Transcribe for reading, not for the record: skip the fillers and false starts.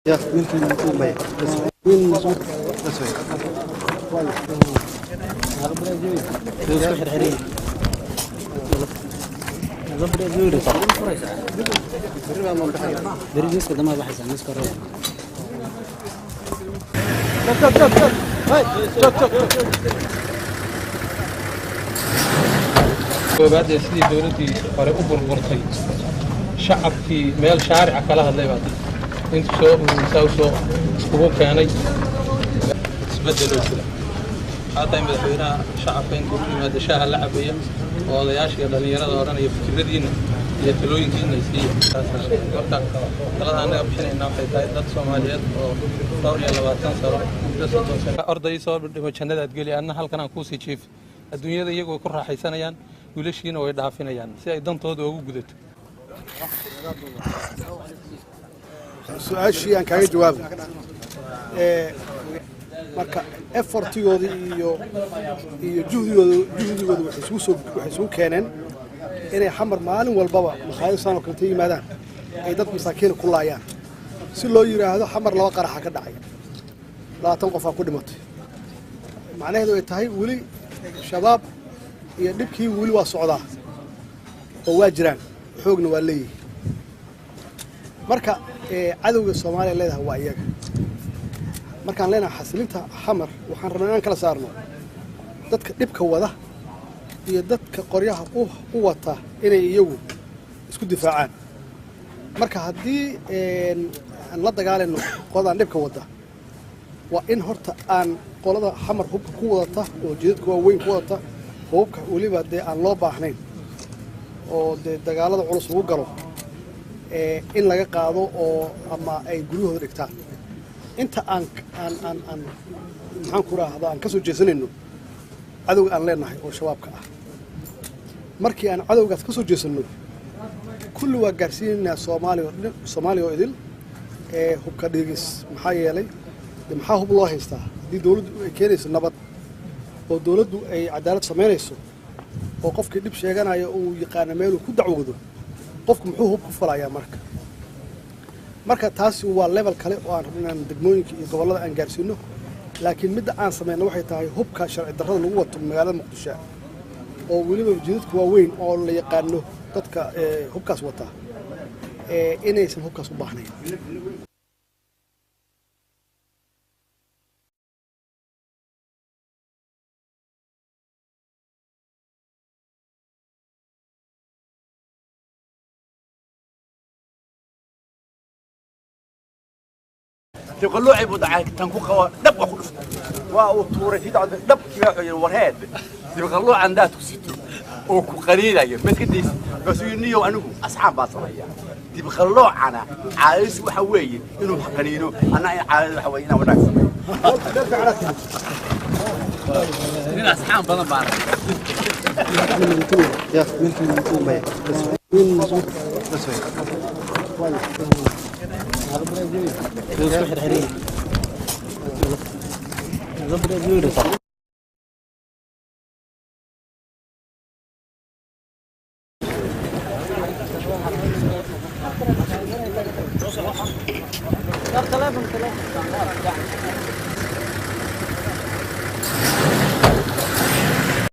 يا يمكن يكون بيع بس وين مزبوط بس وين كويس هذا برازيلي دوس حرحري هذا برازيلي صح بريز كده ما بحث عن ناس كرر شوف هاي شوف بعد سيدي دولتي فرق بربرتي شعبكي ميل شارع كلها هذي بعد انت سو هو كاني تبدلوا كده هذا مدحونا شعبين كل ما دشاها لعبيه odayaashii dhalinyarada oranaya fikradiina iyo talooyinkiina isii horta talada anaga bixinayna waxay tahay dad Soomaaliyeed oo 20 sano arday soo dhimo jannada geli anna halkan aan ku sii jiif adduunyada iyagoo ku raaxaysanayaan wiilashiina way dhaafinayaan si ay dantooda ugu gudato su'aashii aan kaaga jawaabo marka effortigooda iyo juhdigooda waxay soo keeneen inay xamar maalin walbaba makhaayad sano kale yimaadaan ay dad masaakiin ku laayaan si loo yiraahdo xamar laba qarax ka dhacay 20 qof ku dhimatay macnaheedu ay tahay wali shabaab iyo dhibkii wali waa socdaa oo waa jiraan xoogna waa leeyahay marka cadawga Soomaaliya leedahay waa iyaga markaan leenahay xasilinta xamar waxaan rabnaa inaan kala saarno dadka dhibka wada iyo dadka qoryaha u wata inay iyagu isku difaacaan marka haddii aan la dagaalano qodaan dhibka wada waa in horta aan qolada xamar hubka ku wadata oo jidadka waaweyn ku wadata hubka waliba dee aan loo baahnayn oo dee dagaalada culus ugu galo in laga qaado oo ama ay guryahooda dhigtaan inta aan maxaan ku raahdaa aan ka soo jeesanayno cadowga aan leenahay oo shabaabka ah markii aan cadowgaas ka soo jeesanno kulli waa gaarsiinaynaa Soomaaliya oo idil hubka dhigis maxaa yeelay maxaa hub loo haystaa haddii dawladdu ay keenayso nabad oo dawladdu ay cadaalad samaynayso oo qofkii dhib sheeganayo uu yaqaan meel uu ku dacwoodo qofku muxuu hub ku falayaa marka taasi waa level kale oo aan rabnaa degmooyinka iyo gobolada aan gaarsiino laakiin midda aan sameeyno waxay tahay hubka sharci darrada lagu wato magaalada Muqdisho oo waliba jidadku waa weyn oo la yaqaano dadka hubkaas wata inaysan hubkaas u baahnayn يقول له عيب ودعاك تنكو قوا دب وخلف وطورة في دعوة دب كيف يحوي الورهاد يقول له عندها تكسيتو وكو قليلة بس كديس بس ينيو أنو أصحاب باصرية يبقى له أنا عايز وحوي إنه حقنينه أنا عايز حوينا وناك من أصحاب بنا بعض يا يمكن يكون بيع بس وين مزبوط بس وين كويس هذا برازيلي دوس حرحري هذا برازيلي صح ثلاثة